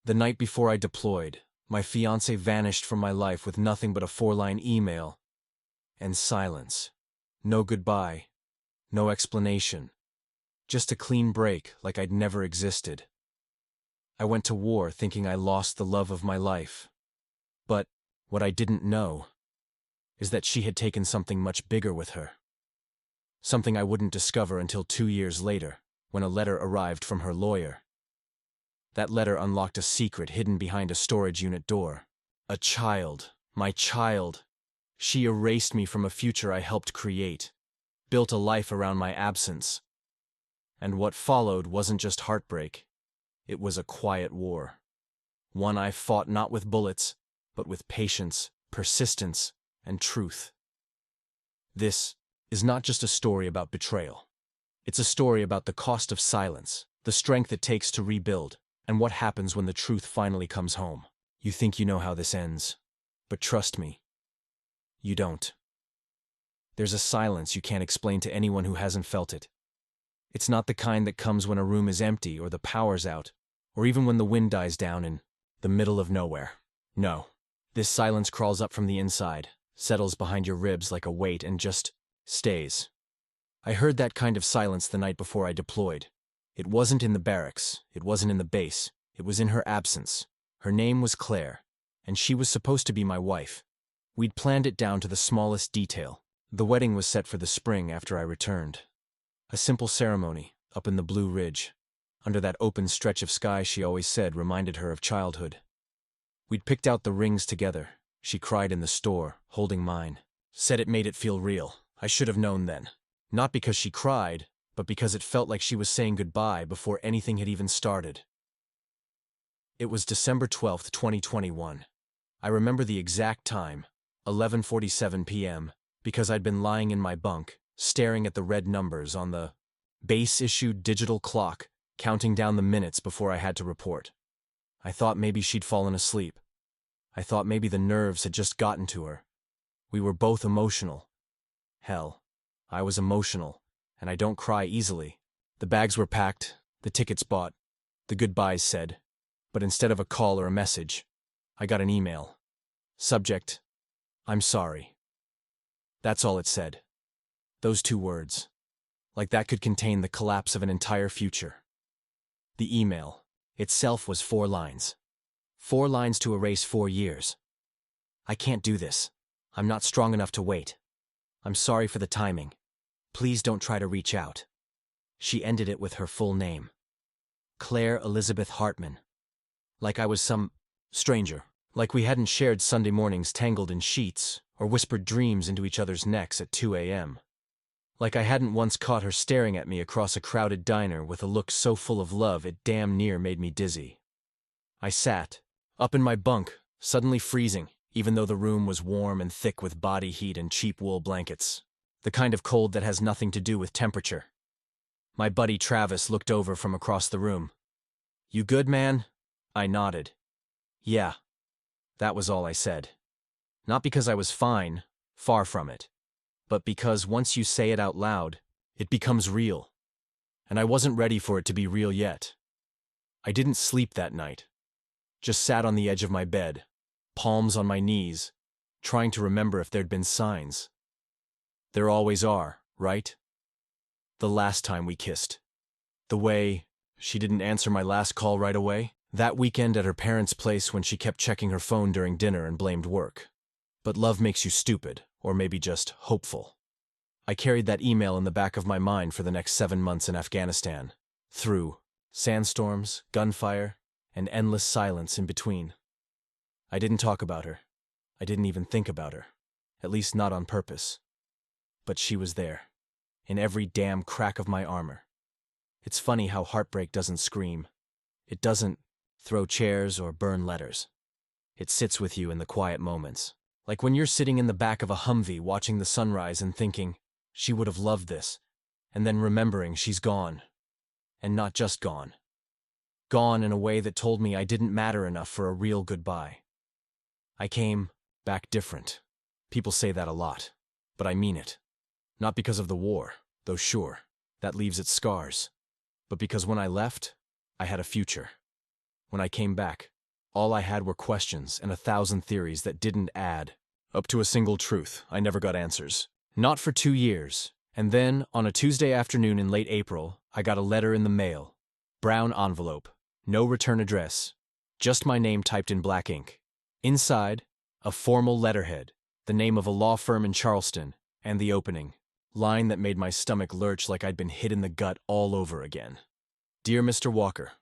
The night before I deployed, my fiancée vanished from my life with nothing but a 4-line email and silence. No goodbye, no explanation. Just a clean break like I'd never existed. I went to war thinking I lost the love of my life. But what I didn't know is that she had taken something much bigger with her. Something I wouldn't discover until 2 years later, when a letter arrived from her lawyer. That letter unlocked a secret hidden behind a storage unit door. A child, my child. She erased me from a future I helped create, built a life around my absence. And what followed wasn't just heartbreak. It was a quiet war. One I fought not with bullets, but with patience, persistence, and truth. This is not just a story about betrayal. It's a story about the cost of silence, the strength it takes to rebuild, and what happens when the truth finally comes home. You think you know how this ends, but trust me, you don't. There's a silence you can't explain to anyone who hasn't felt it. It's not the kind that comes when a room is empty or the power's out, or even when the wind dies down in the middle of nowhere. No. This silence crawls up from the inside, settles behind your ribs like a weight, and just stays. I heard that kind of silence the night before I deployed. It wasn't in the barracks, it wasn't in the base, it was in her absence. Her name was Claire, and she was supposed to be my wife. We'd planned it down to the smallest detail. The wedding was set for the spring after I returned. A simple ceremony, up in the Blue Ridge, under that open stretch of sky she always said reminded her of childhood. We'd picked out the rings together. She cried in the store, holding mine. Said it made it feel real. I should have known then. Not because she cried, but because it felt like she was saying goodbye before anything had even started. It was December 12th, 2021. I remember the exact time, 11:47 p.m., because I'd been lying in my bunk, staring at the red numbers on the base-issued digital clock, counting down the minutes before I had to report. I thought maybe she'd fallen asleep. I thought maybe the nerves had just gotten to her. We were both emotional. Hell, I was emotional, and I don't cry easily. The bags were packed, the tickets bought, the goodbyes said, but instead of a call or a message, I got an email. Subject, I'm sorry. That's all it said. Those 2 words. Like that could contain the collapse of an entire future. The email itself was 4 lines. 4 lines to erase 4 years. I can't do this. I'm not strong enough to wait. I'm sorry for the timing. Please don't try to reach out. She ended it with her full name. Claire Elizabeth Hartman. Like I was some stranger. Like we hadn't shared Sunday mornings tangled in sheets, or whispered dreams into each other's necks at 2 a.m. Like I hadn't once caught her staring at me across a crowded diner with a look so full of love it damn near made me dizzy. I sat, up in my bunk, suddenly freezing, even though the room was warm and thick with body heat and cheap wool blankets. The kind of cold that has nothing to do with temperature. My buddy Travis looked over from across the room. You good, man? I nodded. Yeah. That was all I said. Not because I was fine, far from it, but because once you say it out loud, it becomes real. And I wasn't ready for it to be real yet. I didn't sleep that night. Just sat on the edge of my bed, palms on my knees, trying to remember if there'd been signs. There always are, right? The last time we kissed. The way she didn't answer my last call right away. That weekend at her parents' place when she kept checking her phone during dinner and blamed work. But love makes you stupid, or maybe just hopeful. I carried that email in the back of my mind for the next 7 months in Afghanistan. Through sandstorms, gunfire, and endless silence in between. I didn't talk about her. I didn't even think about her. At least not on purpose. But she was there. In every damn crack of my armor. It's funny how heartbreak doesn't scream. It doesn't throw chairs or burn letters. It sits with you in the quiet moments. Like when you're sitting in the back of a Humvee watching the sunrise and thinking, she would have loved this, and then remembering she's gone. And not just gone. Gone in a way that told me I didn't matter enough for a real goodbye. I came back different. People say that a lot, but I mean it. Not because of the war, though sure, that leaves its scars, but because when I left, I had a future. When I came back, All I had were questions and 1,000 theories that didn't add up to a single truth. I never got answers. Not for 2 years. And then, on a Tuesday afternoon in late April, I got a letter in the mail. Brown envelope. No return address. Just my name typed in black ink. Inside, a formal letterhead, the name of a law firm in Charleston, and the opening line that made my stomach lurch like I'd been hit in the gut all over again. Dear Mr. Walker,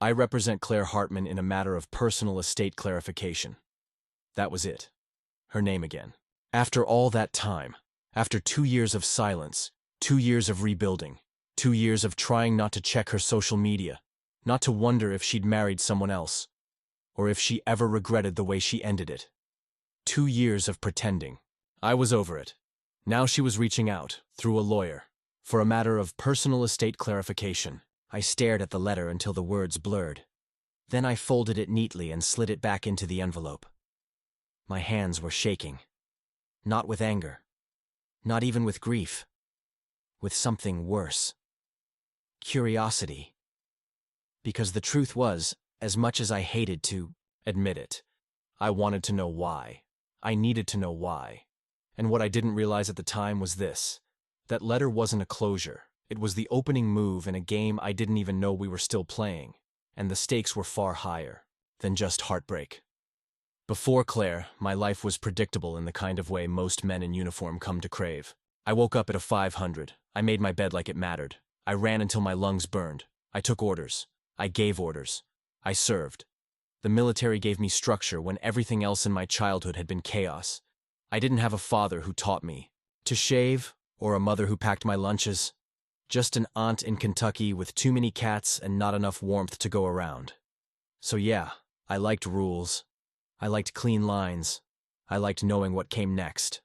I represent Claire Hartman in a matter of personal estate clarification. That was it. Her name again. After all that time, after 2 years of silence, 2 years of rebuilding, 2 years of trying not to check her social media, not to wonder if she'd married someone else, or if she ever regretted the way she ended it. 2 years of pretending. I was over it. Now she was reaching out, through a lawyer, for a matter of personal estate clarification. I stared at the letter until the words blurred. Then I folded it neatly and slid it back into the envelope. My hands were shaking. Not with anger. Not even with grief. With something worse. Curiosity. Because the truth was, as much as I hated to admit it, I wanted to know why. I needed to know why. And what I didn't realize at the time was this. That letter wasn't a closure. It was the opening move in a game I didn't even know we were still playing. And the stakes were far higher than just heartbreak. Before Claire, my life was predictable in the kind of way most men in uniform come to crave. I woke up at a 500. I made my bed like it mattered. I ran until my lungs burned. I took orders. I gave orders. I served. The military gave me structure when everything else in my childhood had been chaos. I didn't have a father who taught me to shave or a mother who packed my lunches. Just an aunt in Kentucky with too many cats and not enough warmth to go around. So yeah, I liked rules. I liked clean lines. I liked knowing what came next.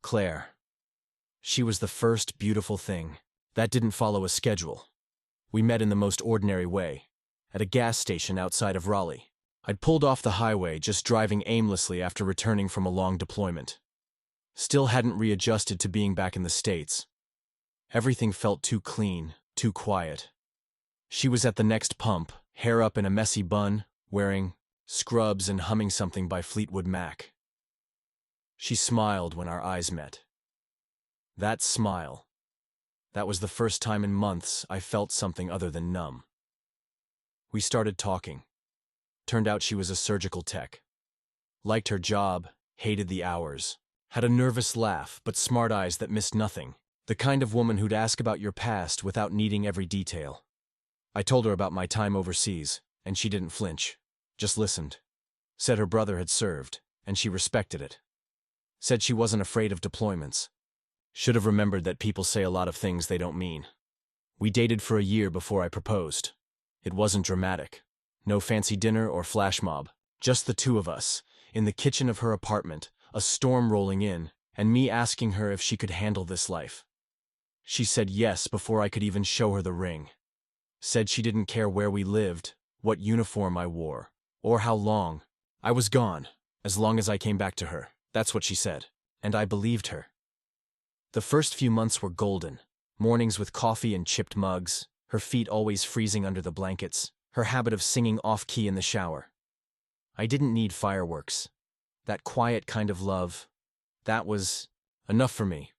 Claire. She was the first beautiful thing. That didn't follow a schedule. We met in the most ordinary way, at a gas station outside of Raleigh. I'd pulled off the highway, just driving aimlessly after returning from a long deployment. Still hadn't readjusted to being back in the States. Everything felt too clean, too quiet. She was at the next pump, hair up in a messy bun, wearing scrubs and humming something by Fleetwood Mac. She smiled when our eyes met. That smile. That was the first time in months I felt something other than numb. We started talking. Turned out she was a surgical tech. Liked her job, hated the hours. Had a nervous laugh, but smart eyes that missed nothing. The kind of woman who'd ask about your past without needing every detail. I told her about my time overseas, and she didn't flinch. Just listened. Said her brother had served, and she respected it. Said she wasn't afraid of deployments. Should have remembered that people say a lot of things they don't mean. We dated for a year before I proposed. It wasn't dramatic. No fancy dinner or flash mob. Just the two of us, in the kitchen of her apartment, a storm rolling in, and me asking her if she could handle this life. She said yes before I could even show her the ring. Said she didn't care where we lived, what uniform I wore, or how long. I was gone, as long as I came back to her. That's what she said. And I believed her. The first few months were golden. Mornings with coffee and chipped mugs, her feet always freezing under the blankets, her habit of singing off-key in the shower. I didn't need fireworks. That quiet kind of love, that was enough for me.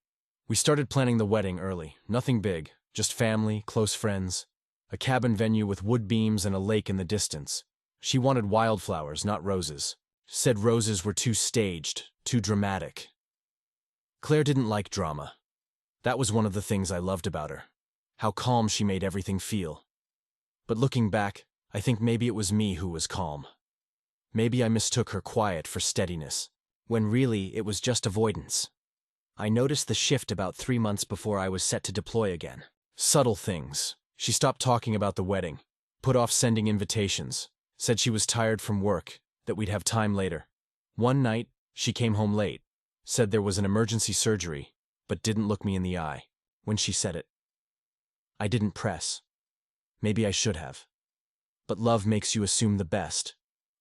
We started planning the wedding early. Nothing big, just family, close friends. A cabin venue with wood beams and a lake in the distance. She wanted wildflowers, not roses. Said roses were too staged, too dramatic. Claire didn't like drama. That was one of the things I loved about her. How calm she made everything feel. But looking back, I think maybe it was me who was calm. Maybe I mistook her quiet for steadiness, when really it was just avoidance. I noticed the shift about 3 months before I was set to deploy again. Subtle things. She stopped talking about the wedding, put off sending invitations, said she was tired from work, that we'd have time later. One night, she came home late, said there was an emergency surgery, but didn't look me in the eye when she said it. I didn't press. Maybe I should have. But love makes you assume the best,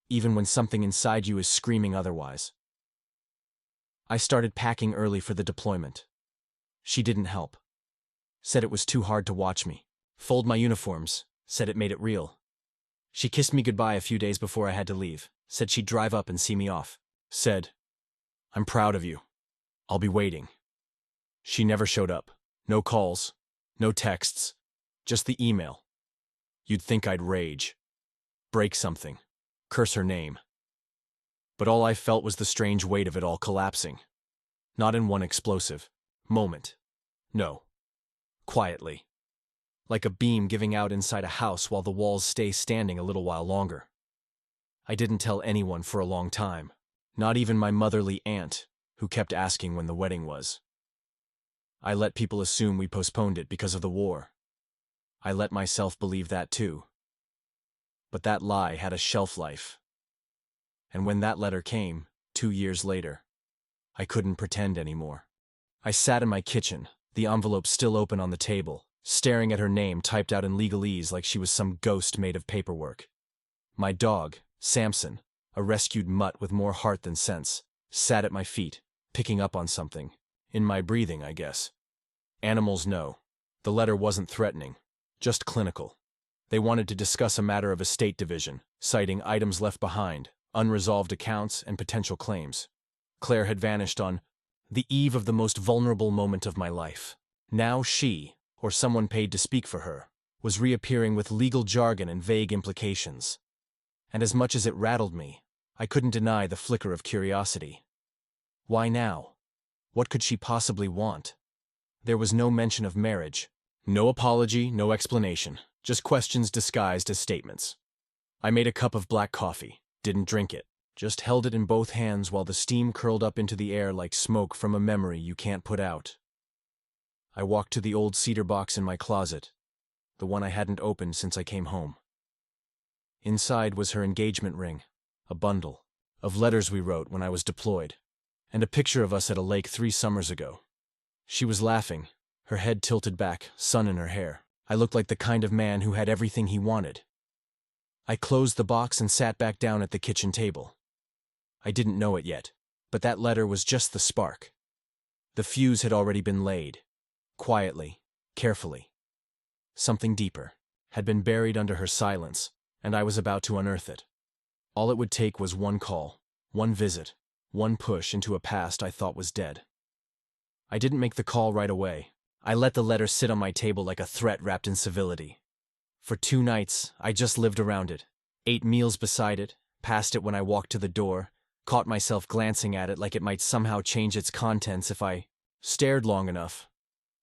even when something inside you is screaming otherwise. I started packing early for the deployment. She didn't help. Said it was too hard to watch me. Fold my uniforms, said it made it real. She kissed me goodbye a few days before I had to leave, said she'd drive up and see me off. Said, "I'm proud of you. I'll be waiting." She never showed up. No calls, no texts, just the email. You'd think I'd rage, break something, curse her name. But all I felt was the strange weight of it all collapsing. Not in one explosive moment. No. Quietly. Like a beam giving out inside a house while the walls stay standing a little while longer. I didn't tell anyone for a long time. Not even my motherly aunt, who kept asking when the wedding was. I let people assume we postponed it because of the war. I let myself believe that too. But that lie had a shelf life. And when that letter came, 2 years later, I couldn't pretend anymore. I sat in my kitchen, the envelope still open on the table, staring at her name typed out in legalese like she was some ghost made of paperwork. My dog, Samson, a rescued mutt with more heart than sense, sat at my feet, picking up on something. In my breathing, I guess. Animals know. The letter wasn't threatening, just clinical. They wanted to discuss a matter of estate division, citing items left behind, unresolved accounts, and potential claims. Claire had vanished on the eve of the most vulnerable moment of my life. Now she, or someone paid to speak for her, was reappearing with legal jargon and vague implications. And as much as it rattled me, I couldn't deny the flicker of curiosity. Why now? What could she possibly want? There was no mention of marriage. No apology, no explanation. Just questions disguised as statements. I made a cup of black coffee, didn't drink it, just held it in both hands while the steam curled up into the air like smoke from a memory you can't put out. I walked to the old cedar box in my closet, the one I hadn't opened since I came home. Inside was her engagement ring, a bundle of letters we wrote when I was deployed, and a picture of us at a lake 3 summers ago. She was laughing, her head tilted back, sun in her hair. I looked like the kind of man who had everything he wanted. I closed the box and sat back down at the kitchen table. I didn't know it yet, but that letter was just the spark. The fuse had already been laid. Quietly, carefully. Something deeper had been buried under her silence, and I was about to unearth it. All it would take was one call, one visit, one push into a past I thought was dead. I didn't make the call right away. I let the letter sit on my table like a threat wrapped in civility. For 2 nights, I just lived around it, ate meals beside it, passed it when I walked to the door, caught myself glancing at it like it might somehow change its contents if I stared long enough.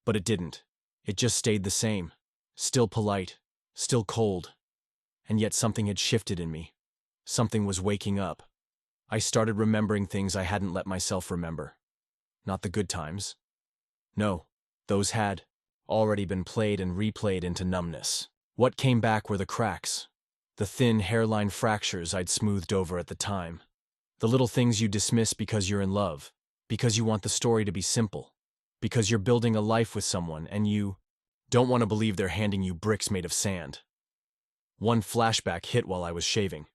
But it didn't. It just stayed the same, still polite, still cold. And yet something had shifted in me. Something was waking up. I started remembering things I hadn't let myself remember. Not the good times. No, those had already been played and replayed into numbness. What came back were the cracks, the thin hairline fractures I'd smoothed over at the time. The little things you dismiss because you're in love, because you want the story to be simple, because you're building a life with someone and you don't want to believe they're handing you bricks made of sand. One flashback hit while I was shaving.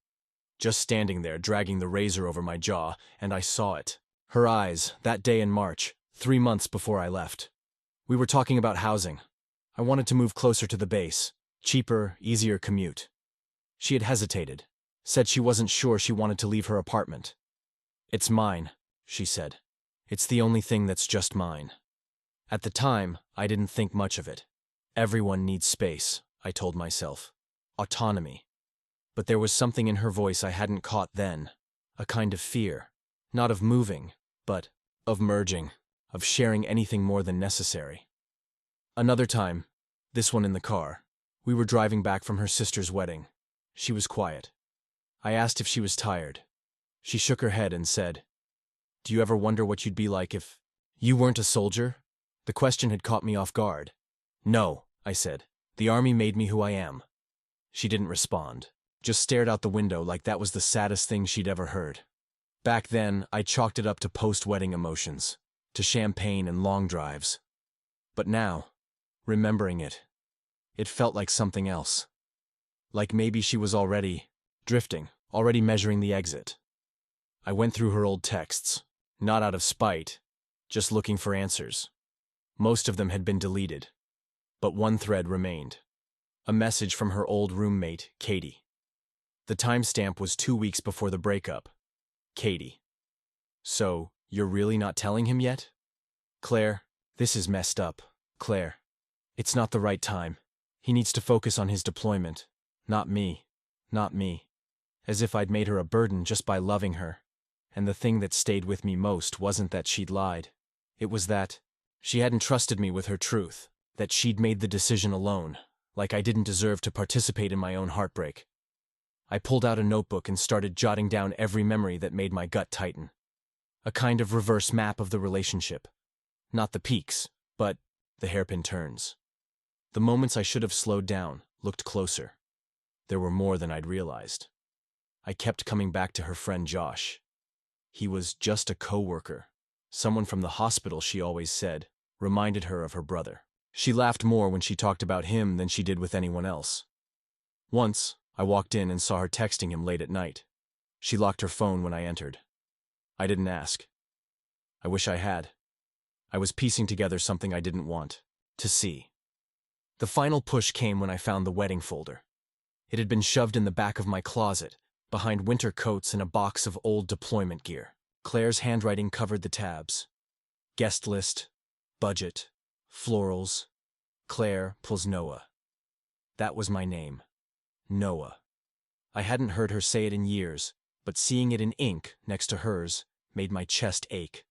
Just standing there, dragging the razor over my jaw, and I saw it. Her eyes, that day in March, 3 months before I left. We were talking about housing. I wanted to move closer to the base. Cheaper, easier commute. She had hesitated, said she wasn't sure she wanted to leave her apartment. "It's mine," she said. "It's the only thing that's just mine." At the time, I didn't think much of it. Everyone needs space, I told myself. Autonomy. But there was something in her voice I hadn't caught then. A kind of fear. Not of moving, but of merging, of sharing anything more than necessary. Another time, this one in the car, we were driving back from her sister's wedding. She was quiet. I asked if she was tired. She shook her head and said, "Do you ever wonder what you'd be like if you weren't a soldier?" The question had caught me off guard. "No," I said. "The army made me who I am." She didn't respond, just stared out the window like that was the saddest thing she'd ever heard. Back then, I chalked it up to post-wedding emotions, to champagne and long drives. But now, remembering it, it felt like something else. Like maybe she was already drifting, already measuring the exit. I went through her old texts, not out of spite, just looking for answers. Most of them had been deleted, but one thread remained. A message from her old roommate, Katie. The timestamp was 2 weeks before the breakup. Katie. So, you're really not telling him yet? Claire, this is messed up. Claire, it's not the right time. He needs to focus on his deployment. Not me. Not me. As if I'd made her a burden just by loving her. And the thing that stayed with me most wasn't that she'd lied. It was that she hadn't trusted me with her truth, that she'd made the decision alone, like I didn't deserve to participate in my own heartbreak. I pulled out a notebook and started jotting down every memory that made my gut tighten. A kind of reverse map of the relationship. Not the peaks, but the hairpin turns. The moments I should have slowed down, looked closer. There were more than I'd realized. I kept coming back to her friend Josh. He was just a co-worker. Someone from the hospital, she always said, reminded her of her brother. She laughed more when she talked about him than she did with anyone else. Once, I walked in and saw her texting him late at night. She locked her phone when I entered. I didn't ask. I wish I had. I was piecing together something I didn't want to see. The final push came when I found the wedding folder. It had been shoved in the back of my closet, behind winter coats and a box of old deployment gear. Claire's handwriting covered the tabs. Guest list, budget, florals, Claire plus Noah. That was my name. Noah. I hadn't heard her say it in years, but seeing it in ink next to hers made my chest ache.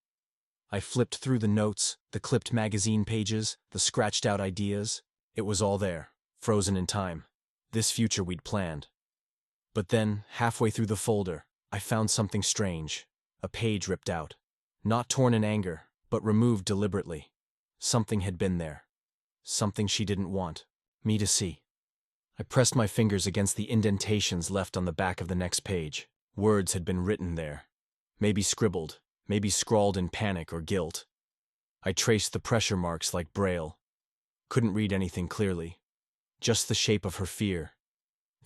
I flipped through the notes, the clipped magazine pages, the scratched-out ideas. It was all there, frozen in time. This future we'd planned. But then, halfway through the folder, I found something strange. A page ripped out. Not torn in anger, but removed deliberately. Something had been there. Something she didn't want me to see. I pressed my fingers against the indentations left on the back of the next page. Words had been written there. Maybe scribbled, maybe scrawled in panic or guilt. I traced the pressure marks like Braille. Couldn't read anything clearly. Just the shape of her fear.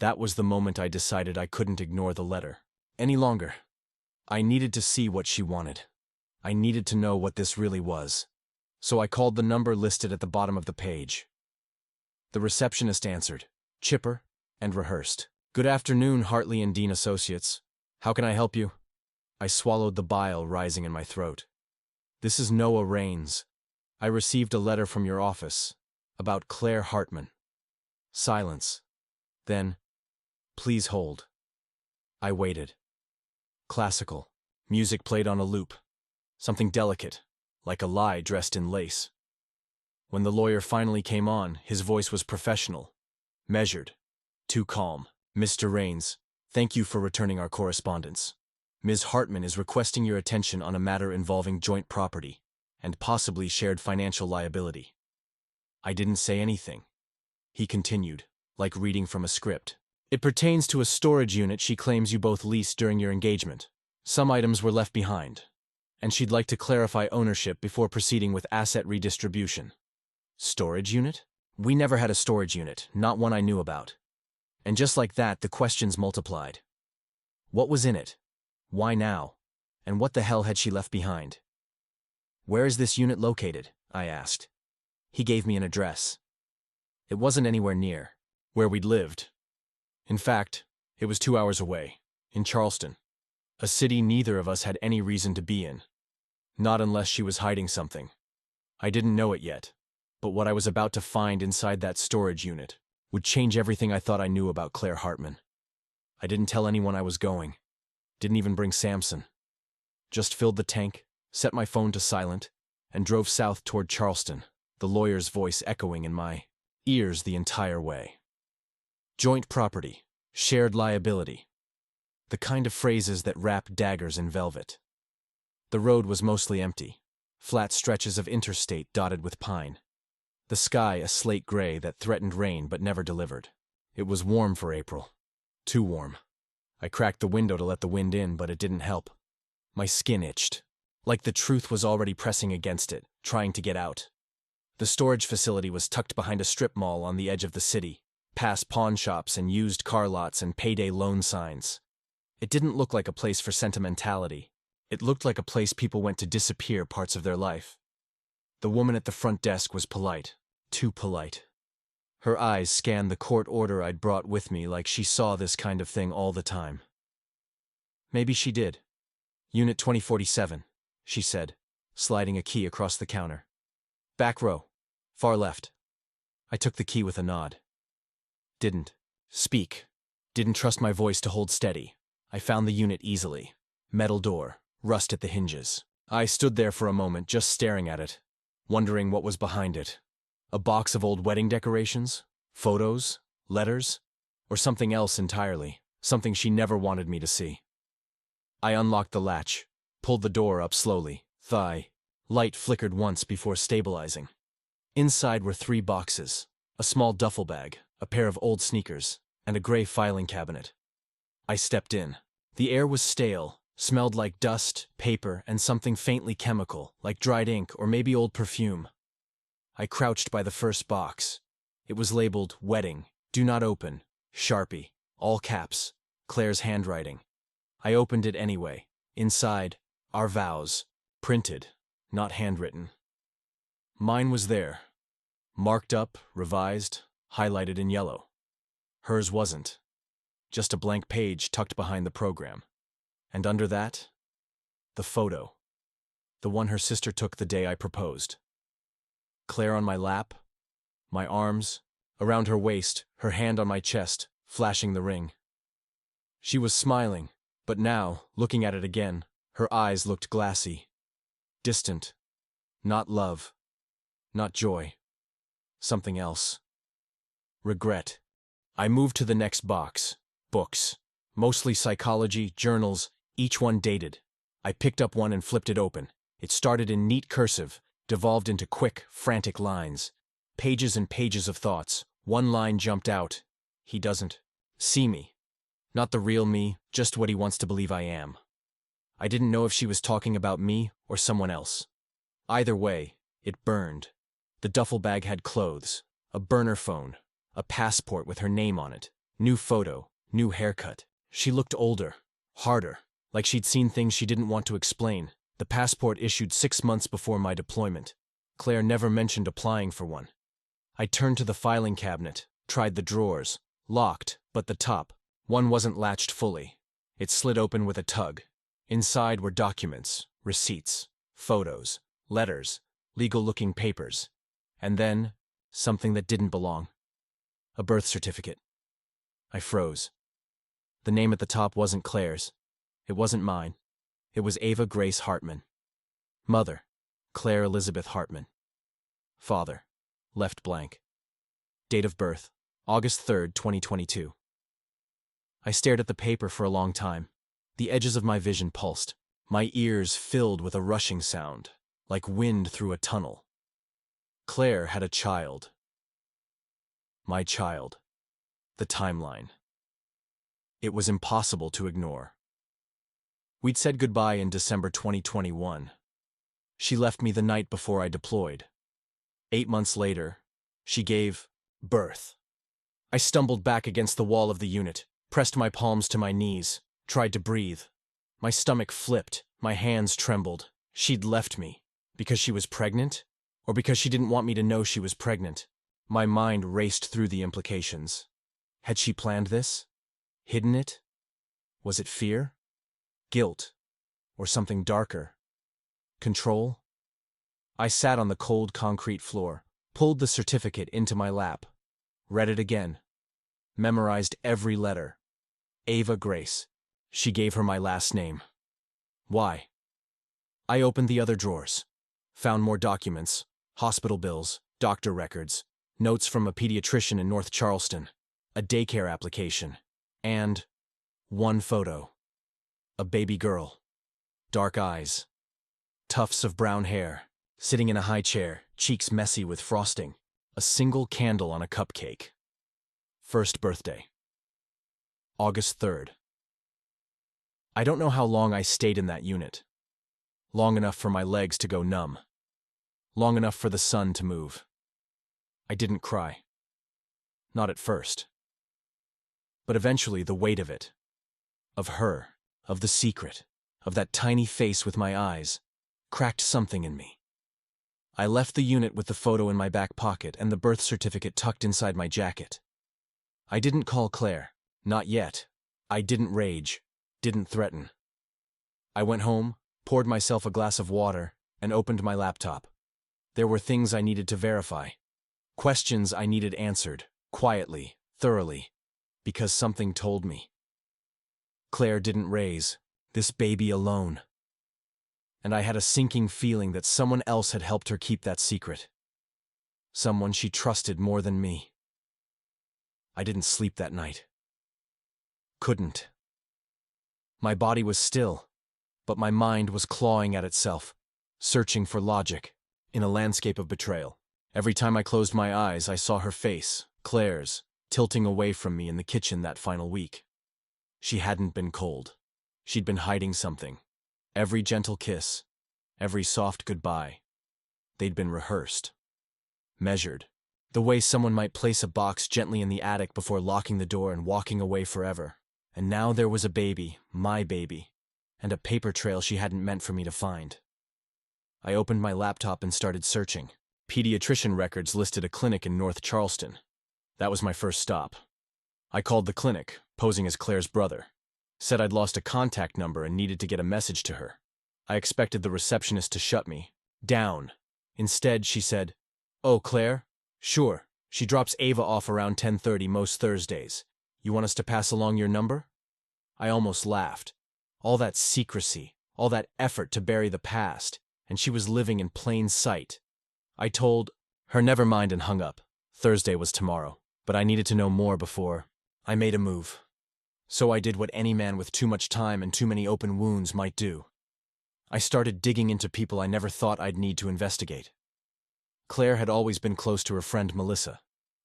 That was the moment I decided I couldn't ignore the letter any longer. I needed to see what she wanted. I needed to know what this really was. So I called the number listed at the bottom of the page. The receptionist answered, chipper and rehearsed. Good afternoon, Hartley and Dean Associates. How can I help you? I swallowed the bile rising in my throat. This is Noah Rains. I received a letter from your office about Claire Hartman. Silence. Then, please hold. I waited. Classical. Music played on a loop. Something delicate, like a lie dressed in lace. When the lawyer finally came on, his voice was professional, measured, too calm. Mr. Rains, thank you for returning our correspondence. Ms. Hartman is requesting your attention on a matter involving joint property and possibly shared financial liability. I didn't say anything. He continued, like reading from a script. It pertains to a storage unit she claims you both leased during your engagement. Some items were left behind, and she'd like to clarify ownership before proceeding with asset redistribution. Storage unit? We never had a storage unit, not one I knew about. And just like that, the questions multiplied. What was in it? Why now? And what the hell had she left behind? Where is this unit located? I asked. He gave me an address. It wasn't anywhere near where we'd lived. In fact, it was 2 hours away, in Charleston, a city neither of us had any reason to be in. Not unless she was hiding something. I didn't know it yet, but what I was about to find inside that storage unit would change everything I thought I knew about Claire Hartman. I didn't tell anyone I was going. Didn't even bring Samson. Just filled the tank, set my phone to silent, and drove south toward Charleston, the lawyer's voice echoing in my ears the entire way. Joint property, shared liability. The kind of phrases that wrap daggers in velvet. The road was mostly empty, flat stretches of interstate dotted with pine. The sky a slate gray that threatened rain but never delivered. It was warm for April. Too warm. I cracked the window to let the wind in, but it didn't help. My skin itched, like the truth was already pressing against it, trying to get out. The storage facility was tucked behind a strip mall on the edge of the city, past pawn shops and used car lots and payday loan signs. It didn't look like a place for sentimentality. It looked like a place people went to disappear parts of their life. The woman at the front desk was polite, too polite. Her eyes scanned the court order I'd brought with me like she saw this kind of thing all the time. Maybe she did. Unit 2047, she said, sliding a key across the counter. Back row. Far left. I took the key with a nod. Didn't speak. Didn't trust my voice to hold steady. I found the unit easily. Metal door, rust at the hinges. I stood there for a moment just staring at it, wondering what was behind it. A box of old wedding decorations? Photos? Letters? Or something else entirely, something she never wanted me to see. I unlocked the latch, pulled the door up slowly, thigh. Light flickered once before stabilizing. Inside were 3 boxes, a small duffel bag, a pair of old sneakers, and a gray filing cabinet. I stepped in. The air was stale, smelled like dust, paper, and something faintly chemical, like dried ink or maybe old perfume. I crouched by the first box. It was labeled Wedding, Do Not Open, Sharpie, all caps, Claire's handwriting. I opened it anyway. Inside, our vows, printed, not handwritten. Mine was there, marked up, revised, highlighted in yellow. Hers wasn't. Just a blank page tucked behind the program. And under that, the photo. The one her sister took the day I proposed. Claire on my lap, my arms, around her waist, her hand on my chest, flashing the ring. She was smiling, but now, looking at it again, her eyes looked glassy. Distant. Not love. Not joy. Something else. Regret. I moved to the next box. Books. Mostly psychology, journals, each one dated. I picked up one and flipped it open. It started in neat cursive, devolved into quick, frantic lines. Pages and pages of thoughts. One line jumped out. He doesn't see me. Not the real me, just what he wants to believe I am. I didn't know if she was talking about me or someone else. Either way, it burned. The duffel bag had clothes, a burner phone, a passport with her name on it, new photo, new haircut. She looked older, harder, like she'd seen things she didn't want to explain. The passport issued 6 months before my deployment. Claire never mentioned applying for one. I turned to the filing cabinet, tried the drawers. Locked, but the top. One wasn't latched fully. It slid open with a tug. Inside were documents, receipts, photos, letters, legal-looking papers. And then, something that didn't belong. A birth certificate. I froze. The name at the top wasn't Claire's. It wasn't mine. It was Ava Grace Hartman. Mother, Claire Elizabeth Hartman. Father, left blank. Date of birth, August 3rd, 2022. I stared at the paper for a long time. The edges of my vision pulsed. My ears filled with a rushing sound, like wind through a tunnel. Claire had a child. My child. The timeline. It was impossible to ignore. We'd said goodbye in December 2021. She left me the night before I deployed. 8 months later, she gave birth. I stumbled back against the wall of the unit, pressed my palms to my knees, tried to breathe. My stomach flipped, my hands trembled. She'd left me. Because she was pregnant? Or because she didn't want me to know she was pregnant? My mind raced through the implications. Had she planned this? Hidden it? Was it fear? Guilt? Or something darker? Control? I sat on the cold concrete floor, pulled the certificate into my lap, read it again, memorized every letter. Ava Grace. She gave her my last name. Why? I opened the other drawers, found more documents, hospital bills, doctor records, notes from a pediatrician in North Charleston, a daycare application, and one photo. A baby girl. Dark eyes. Tufts of brown hair. Sitting in a high chair, cheeks messy with frosting. A single candle on a cupcake. First birthday. August 3rd. I don't know how long I stayed in that unit. Long enough for my legs to go numb. Long enough for the sun to move. I didn't cry. Not at first. But eventually the weight of it. Of her. Of the secret. Of that tiny face with my eyes. Cracked something in me. I left the unit with the photo in my back pocket and the birth certificate tucked inside my jacket. I didn't call Claire. Not yet. I didn't rage. Didn't threaten. I went home, poured myself a glass of water, and opened my laptop. There were things I needed to verify. Questions I needed answered, quietly, thoroughly, because something told me. Claire didn't raise this baby alone. And I had a sinking feeling that someone else had helped her keep that secret. Someone she trusted more than me. I didn't sleep that night. Couldn't. My body was still, but my mind was clawing at itself, searching for logic, in a landscape of betrayal. Every time I closed my eyes, I saw her face, Claire's, tilting away from me in the kitchen that final week. She hadn't been cold. She'd been hiding something. Every gentle kiss, every soft goodbye. They'd been rehearsed. Measured. The way someone might place a box gently in the attic before locking the door and walking away forever. And now there was a baby, my baby, and a paper trail she hadn't meant for me to find. I opened my laptop and started searching. Pediatrician records listed a clinic in North Charleston. That was my first stop. I called the clinic, posing as Claire's brother. Said I'd lost a contact number and needed to get a message to her. I expected the receptionist to shut me down. Instead, she said, "Oh, Claire? Sure. She drops Ava off around 10:30 most Thursdays. You want us to pass along your number?" I almost laughed. All that secrecy, all that effort to bury the past, and she was living in plain sight. I told her never mind and hung up. Thursday was tomorrow, but I needed to know more before I made a move. So I did what any man with too much time and too many open wounds might do. I started digging into people I never thought I'd need to investigate. Claire had always been close to her friend Melissa.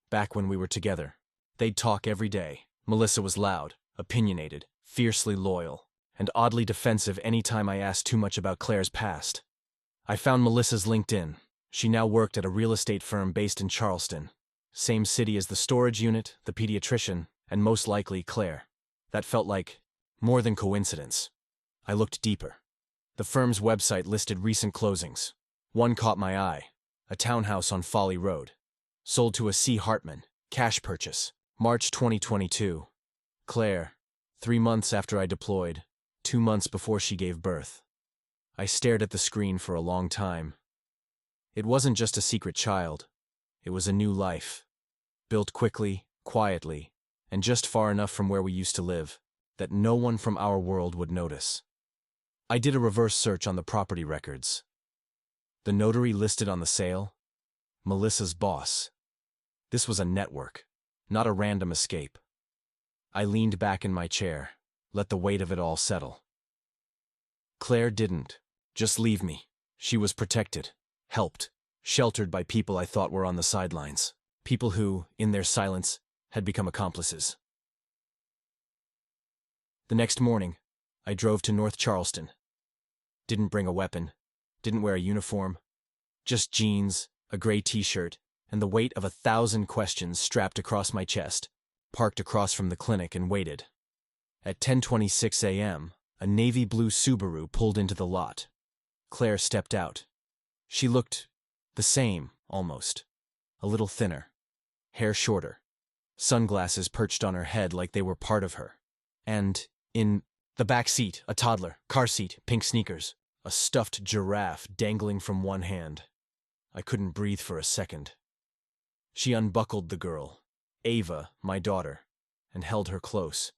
Back when we were together, they'd talk every day. Melissa was loud, opinionated, fiercely loyal, and oddly defensive any time I asked too much about Claire's past. I found Melissa's LinkedIn. She now worked at a real estate firm based in Charleston. Same city as the storage unit, the pediatrician, and most likely Claire. That felt like more than coincidence. I looked deeper. The firm's website listed recent closings. One caught my eye, a townhouse on Folly Road. Sold to a C. Hartman, cash purchase, March 2022. Claire, 3 months after I deployed, 2 months before she gave birth. I stared at the screen for a long time. It wasn't just a secret child. It was a new life. Built quickly, quietly, and just far enough from where we used to live that no one from our world would notice. I did a reverse search on the property records. The notary listed on the sale? Melissa's boss. This was a network, not a random escape. I leaned back in my chair, let the weight of it all settle. Claire didn't just leave me. She was protected, helped, sheltered by people I thought were on the sidelines. People who, in their silence, had become accomplices. The next morning, I drove to North Charleston. Didn't bring a weapon, didn't wear a uniform, just jeans, a gray t-shirt, and the weight of 1,000 questions strapped across my chest. Parked across from the clinic and waited. At 10:26 a.m., a navy blue Subaru pulled into the lot. Claire stepped out. She looked the same, almost. A little thinner, hair shorter, sunglasses perched on her head like they were part of her. And, in the back seat, a toddler, car seat, pink sneakers, a stuffed giraffe dangling from one hand. I couldn't breathe for a second. She unbuckled the girl, Ava, my daughter, and held her close,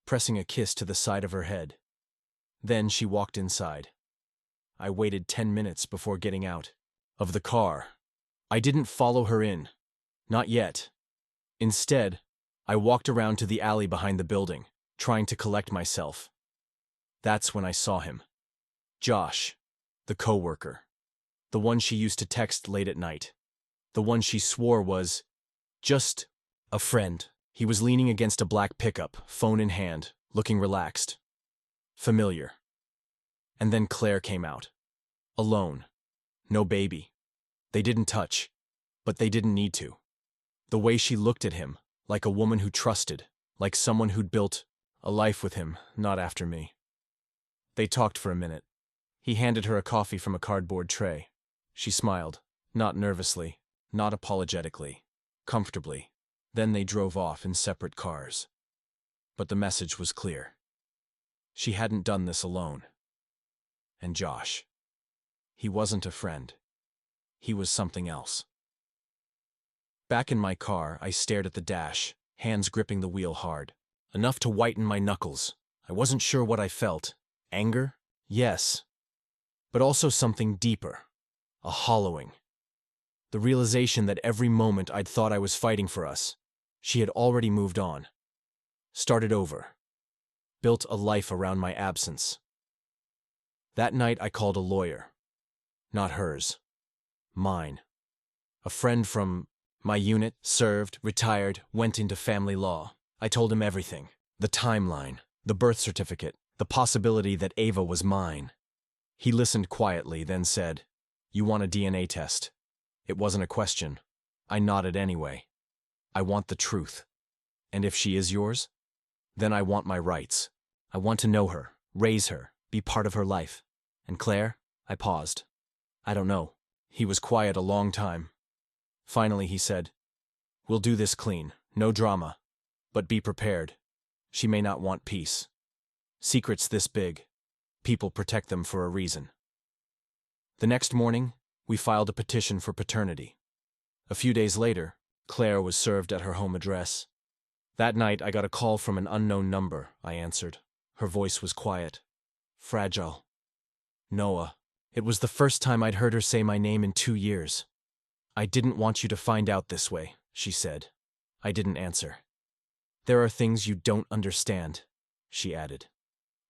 pressing a kiss to the side of her head. Then she walked inside. I waited 10 minutes before getting out of the car. I didn't follow her in. Not yet. Instead, I walked around to the alley behind the building, trying to collect myself. That's when I saw him. Josh, the coworker. The one she used to text late at night. The one she swore was just a friend. He was leaning against a black pickup, phone in hand, looking relaxed. Familiar. And then Claire came out. Alone. No baby. They didn't touch, but they didn't need to. The way she looked at him, like a woman who trusted, like someone who'd built a life with him, not after me. They talked for a minute. He handed her a coffee from a cardboard tray. She smiled. Not nervously, not apologetically, comfortably. Then they drove off in separate cars. But the message was clear. She hadn't done this alone. And Josh. He wasn't a friend. He was something else. Back in my car, I stared at the dash, hands gripping the wheel hard. Enough to whiten my knuckles. I wasn't sure what I felt. Anger? Yes. But also something deeper. A hollowing. The realization that every moment I'd thought I was fighting for us, she had already moved on. Started over. Built a life around my absence. That night I called a lawyer. Not hers. Mine. A friend from my unit, served, retired, went into family law. I told him everything. The timeline, the birth certificate, the possibility that Ava was mine. He listened quietly, then said, "You want a DNA test?" It wasn't a question. I nodded anyway. I want the truth. And if she is yours? Then I want my rights. I want to know her, raise her, be part of her life. And Claire? I paused. I don't know. He was quiet a long time. Finally he said, "We'll do this clean, no drama. But be prepared. She may not want peace. Secrets this big. People protect them for a reason." The next morning, we filed a petition for paternity. A few days later, Claire was served at her home address. That night I got a call from an unknown number, I answered. Her voice was quiet. Fragile. Noah. It was the first time I'd heard her say my name in 2 years. "I didn't want you to find out this way," she said. I didn't answer. "There are things you don't understand," she added.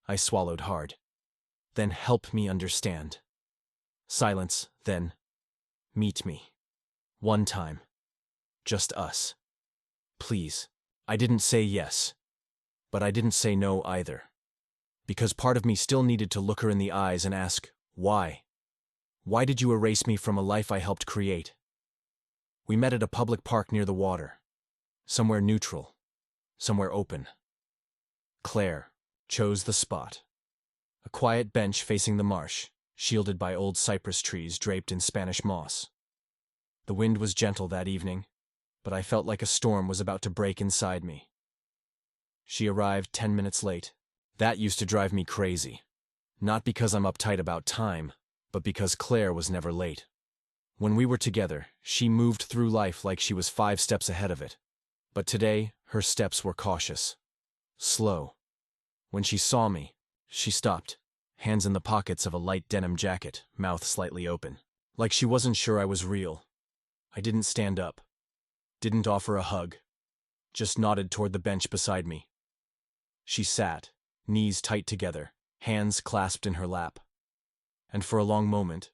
I swallowed hard. "Then help me understand." Silence, then, "Meet me. One time. Just us. Please." I didn't say yes. But I didn't say no either. Because part of me still needed to look her in the eyes and ask, why? Why did you erase me from a life I helped create? We met at a public park near the water. Somewhere neutral. Somewhere open. Claire chose the spot. A quiet bench facing the marsh, shielded by old cypress trees draped in Spanish moss. The wind was gentle that evening, but I felt like a storm was about to break inside me. She arrived 10 minutes late. That used to drive me crazy. Not because I'm uptight about time, but because Claire was never late. When we were together, she moved through life like she was 5 steps ahead of it. But today, her steps were cautious. Slow. When she saw me, she stopped, hands in the pockets of a light denim jacket, mouth slightly open. Like she wasn't sure I was real. I didn't stand up. Didn't offer a hug. Just nodded toward the bench beside me. She sat, knees tight together, hands clasped in her lap. And for a long moment,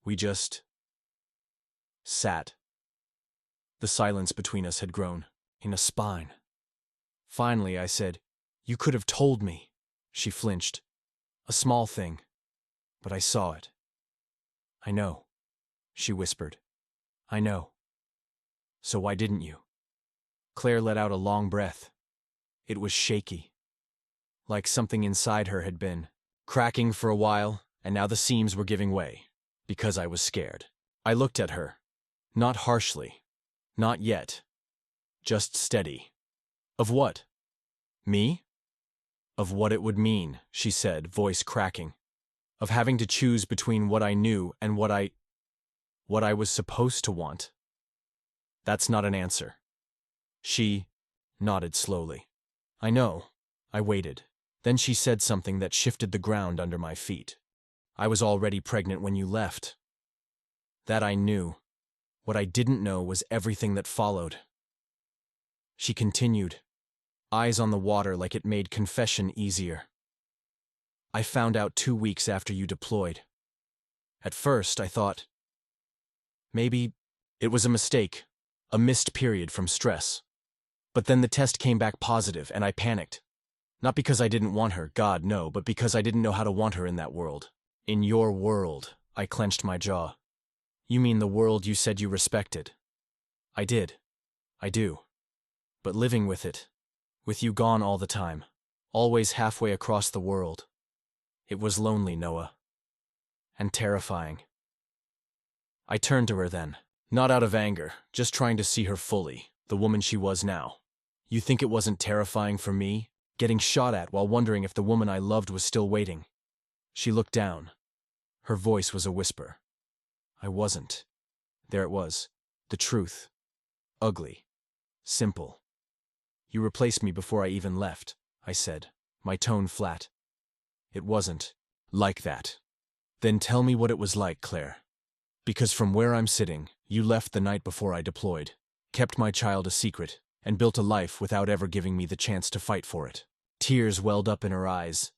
we just sat. The silence between us had grown, in a spine. Finally, I said, "You could have told me." She flinched. "A small thing, but I saw it." "I know," she whispered. "I know. So why didn't you?" Claire let out a long breath. It was shaky. Like something inside her had been cracking for a while, and now the seams were giving way, because I was scared. I looked at her. Not harshly. Not yet. Just steady. "Of what?" "Me?" "Of what it would mean," she said, voice cracking. "Of having to choose between what I knew and what I was supposed to want." That's not an answer. She nodded slowly. "I know." I waited. Then she said something that shifted the ground under my feet. "I was already pregnant when you left." That I knew. What I didn't know was everything that followed. She continued, eyes on the water like it made confession easier. "I found out 2 weeks after you deployed. At first, I thought, maybe it was a mistake, a missed period from stress. But then the test came back positive, and I panicked. Not because I didn't want her, God, no, but because I didn't know how to want her in that world. In your world," I clenched my jaw. "You mean the world you said you respected?" "I did. I do. But living with it, with you gone all the time, always halfway across the world, it was lonely, Noah. And terrifying." I turned to her then, not out of anger, just trying to see her fully, the woman she was now. You think it wasn't terrifying for me, getting shot at while wondering if the woman I loved was still waiting? She looked down. Her voice was a whisper. I wasn't. There it was. The truth. Ugly. Simple. You replaced me before I even left, I said, my tone flat. It wasn't like that. Then tell me what it was like, Claire. Because from where I'm sitting, you left the night before I deployed, kept my child a secret, and built a life without ever giving me the chance to fight for it. Tears welled up in her eyes.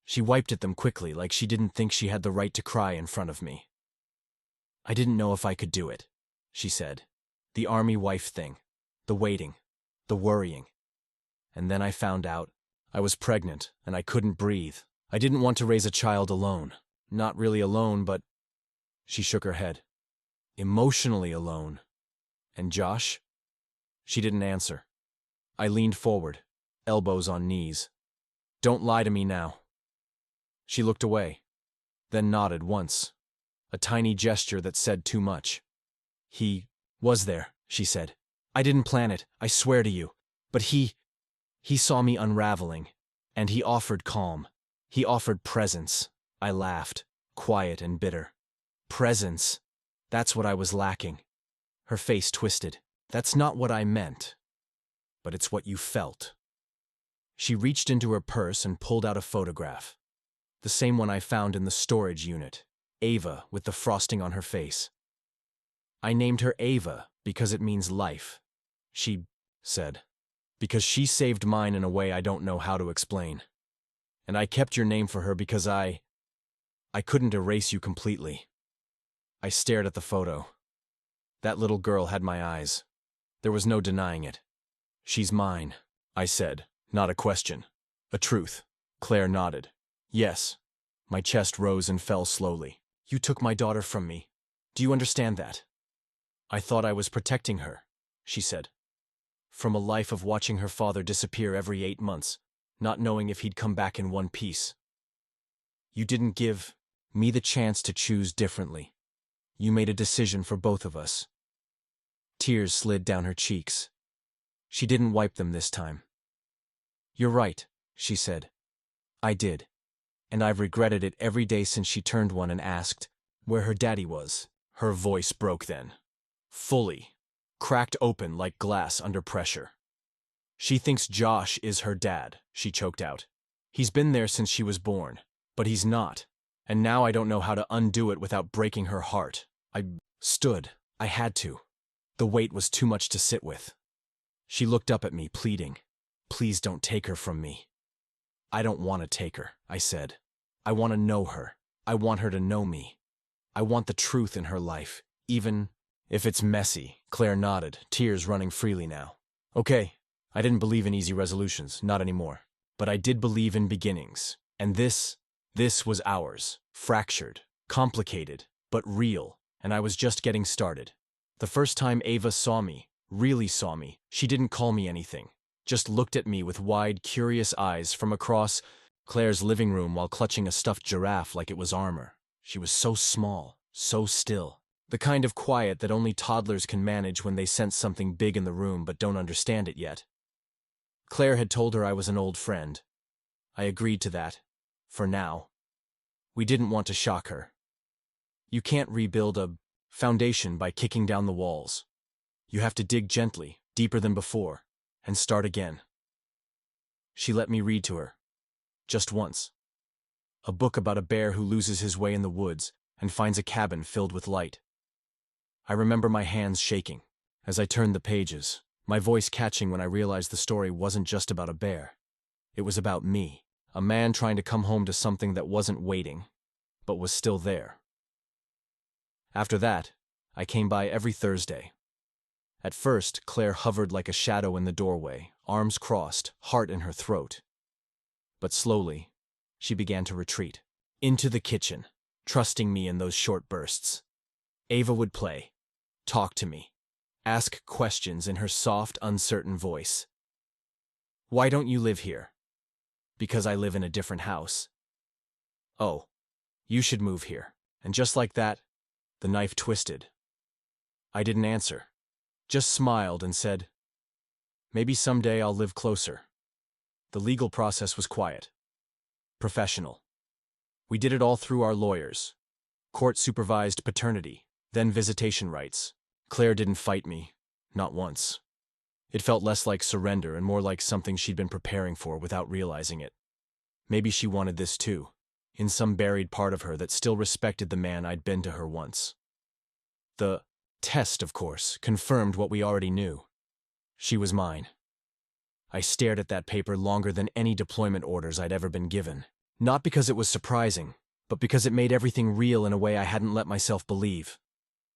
She wiped at them quickly, like she didn't think she had the right to cry in front of me. I didn't know if I could do it, she said. The army wife thing. The waiting. The worrying. And then I found out. I was pregnant, and I couldn't breathe. I didn't want to raise a child alone. Not really alone, but... She shook her head. Emotionally alone. And Josh? She didn't answer. I leaned forward, elbows on knees. Don't lie to me now. She looked away, then nodded once. A tiny gesture that said too much. He was there, she said. I didn't plan it, I swear to you. But he saw me unraveling, and he offered calm. He offered presence. I laughed, quiet and bitter. Presence. That's what I was lacking. Her face twisted. That's not what I meant. But it's what you felt. She reached into her purse and pulled out a photograph. The same one I found in the storage unit. Ava with the frosting on her face. I named her Ava because it means life, she said. Because she saved mine in a way I don't know how to explain. And I kept your name for her because I couldn't erase you completely. I stared at the photo. That little girl had my eyes. There was no denying it. She's mine, I said, not a question. A truth. Claire nodded. Yes. My chest rose and fell slowly. You took my daughter from me. Do you understand that? I thought I was protecting her, she said. From a life of watching her father disappear every 8 months, not knowing if he'd come back in one piece. You didn't give me the chance to choose differently. You made a decision for both of us. Tears slid down her cheeks. She didn't wipe them this time. You're right, she said. I did. And I've regretted it every day since she turned one and asked where her daddy was. Her voice broke then. Fully. Cracked open like glass under pressure. She thinks Josh is her dad, she choked out. He's been there since she was born, but he's not. And now I don't know how to undo it without breaking her heart. I stood. I had to. The weight was too much to sit with. She looked up at me, pleading. Please don't take her from me. I don't want to take her, I said. I want to know her. I want her to know me. I want the truth in her life, even if it's messy. Claire nodded, tears running freely now. Okay, I didn't believe in easy resolutions, not anymore. But I did believe in beginnings. And this was ours. Fractured, complicated, but real. And I was just getting started. The first time Ava saw me, really saw me, she didn't call me anything. Just looked at me with wide, curious eyes from across Claire's living room while clutching a stuffed giraffe like it was armor. She was so small, so still. The kind of quiet that only toddlers can manage when they sense something big in the room but don't understand it yet. Claire had told her I was an old friend. I agreed to that. For now. We didn't want to shock her. You can't rebuild a foundation by kicking down the walls. You have to dig gently, deeper than before, and start again. She let me read to her. Just once. A book about a bear who loses his way in the woods and finds a cabin filled with light. I remember my hands shaking as I turned the pages, my voice catching when I realized the story wasn't just about a bear. It was about me, a man trying to come home to something that wasn't waiting, but was still there. After that, I came by every Thursday. At first, Claire hovered like a shadow in the doorway, arms crossed, heart in her throat. But slowly, she began to retreat. Into the kitchen, trusting me in those short bursts. Ava would play, talk to me, ask questions in her soft, uncertain voice. Why don't you live here? Because I live in a different house. Oh, you should move here. And just like that, The knife twisted. I didn't answer, just smiled and said, "Maybe someday I'll live closer." The legal process was quiet, professional. We did it all through our lawyers. Court-supervised paternity, then visitation rights. Claire didn't fight me, not once. It felt less like surrender and more like something she'd been preparing for without realizing it. Maybe she wanted this too, in some buried part of her that still respected the man I'd been to her once. The test, of course, confirmed what we already knew. She was mine. I stared at that paper longer than any deployment orders I'd ever been given. Not because it was surprising, but because it made everything real in a way I hadn't let myself believe.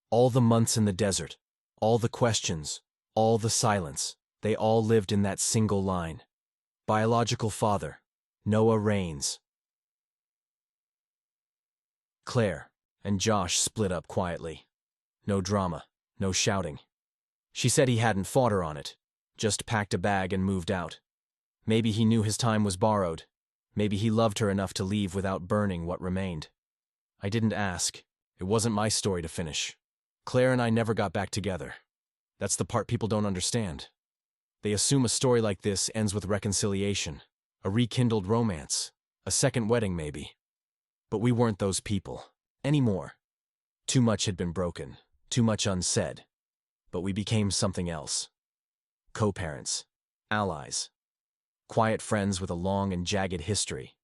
All the months in the desert, all the questions, all the silence, they all lived in that single line. Biological father, Noah Raines. Claire and Josh split up quietly. No drama, no shouting. She said he hadn't fought her on it, just packed a bag and moved out. Maybe he knew his time was borrowed. Maybe he loved her enough to leave without burning what remained. I didn't ask. It wasn't my story to finish. Claire and I never got back together. That's the part people don't understand. They assume a story like this ends with reconciliation, a rekindled romance, a second wedding maybe. But we weren't those people. Anymore. Too much had been broken, too much unsaid. But we became something else. Co-parents, allies, quiet friends with a long and jagged history.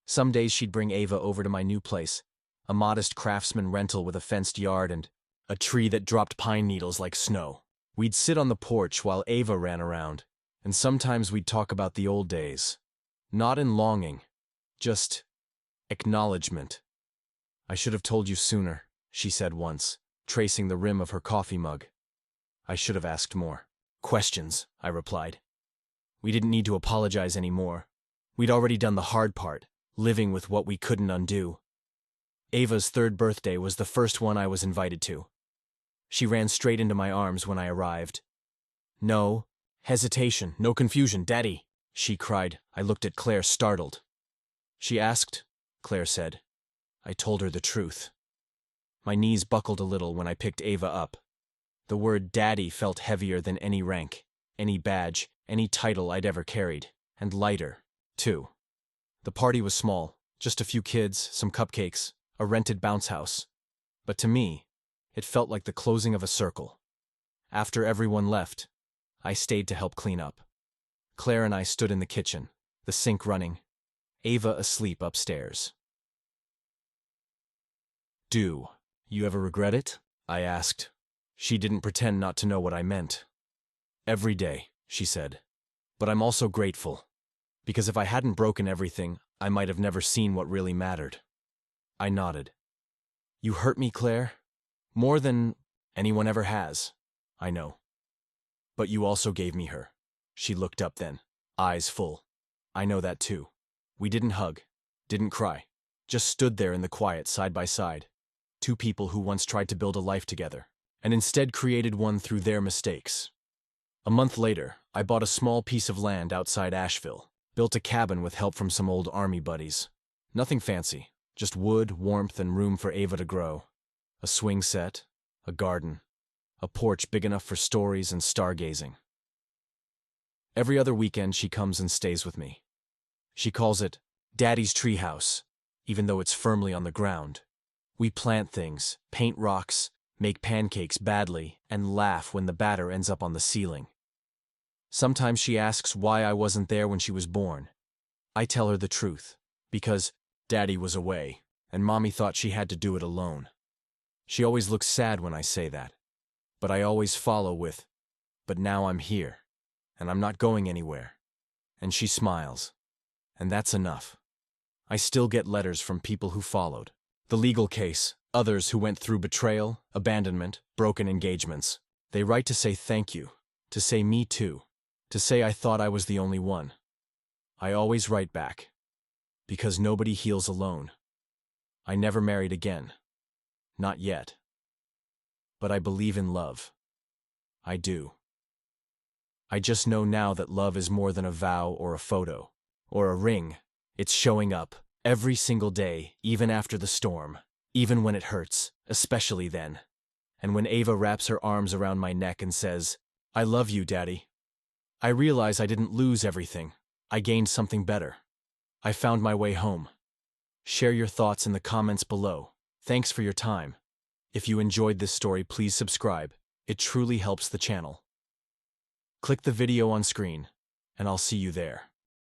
Some days she'd bring Ava over to my new place, a modest craftsman rental with a fenced yard and a tree that dropped pine needles like snow. We'd sit on the porch while Ava ran around, and sometimes we'd talk about the old days. Not in longing, just acknowledgement. "I should have told you sooner," she said once, tracing the rim of her coffee mug. "I should have asked more questions," I replied. We didn't need to apologize anymore. We'd already done the hard part, living with what we couldn't undo. Ava's third birthday was the first one I was invited to. She ran straight into my arms when I arrived. "No hesitation, no confusion, Daddy," she cried. I looked at Claire, startled. "She asked," Claire said. I told her the truth. My knees buckled a little when I picked Ava up. The word Daddy felt heavier than any rank, any badge, any title I'd ever carried, and lighter, too. The party was small, just a few kids, some cupcakes, a rented bounce house. But to me, it felt like the closing of a circle. After everyone left, I stayed to help clean up. Claire and I stood in the kitchen, the sink running, Ava asleep upstairs. "Do you ever regret it?" I asked. She didn't pretend not to know what I meant. "Every day," she said. "But I'm also grateful, because if I hadn't broken everything, I might have never seen what really mattered." I nodded. "You hurt me, Claire. More than anyone ever has, I know. But you also gave me her." She looked up then, eyes full. "I know that too. We didn't hug, didn't cry, just stood there in the quiet side by side. Two people who once tried to build a life together, and instead created one through their mistakes." A month later, I bought a small piece of land outside Asheville, built a cabin with help from some old army buddies. Nothing fancy, just wood, warmth, and room for Ava to grow. A swing set, a garden, a porch big enough for stories and stargazing. Every other weekend she comes and stays with me. She calls it Daddy's treehouse, even though it's firmly on the ground. We plant things, paint rocks, make pancakes badly, and laugh when the batter ends up on the ceiling. Sometimes she asks why I wasn't there when she was born. I tell her the truth, because Daddy was away, and Mommy thought she had to do it alone. She always looks sad when I say that, but I always follow with, "But now I'm here, and I'm not going anywhere." And she smiles, and that's enough. I still get letters from people who followed the legal case, others who went through betrayal, abandonment, broken engagements. They write to say thank you, to say me too, to say I thought I was the only one. I always write back, because nobody heals alone. I never married again. Not yet. But I believe in love. I do. I just know now that love is more than a vow or a photo, or a ring. It's showing up, every single day, even after the storm, even when it hurts, especially then. And when Ava wraps her arms around my neck and says, "I love you, Daddy," I realize I didn't lose everything. I gained something better. I found my way home. Share your thoughts in the comments below. Thanks for your time. If you enjoyed this story, please subscribe. It truly helps the channel. Click the video on screen, and I'll see you there.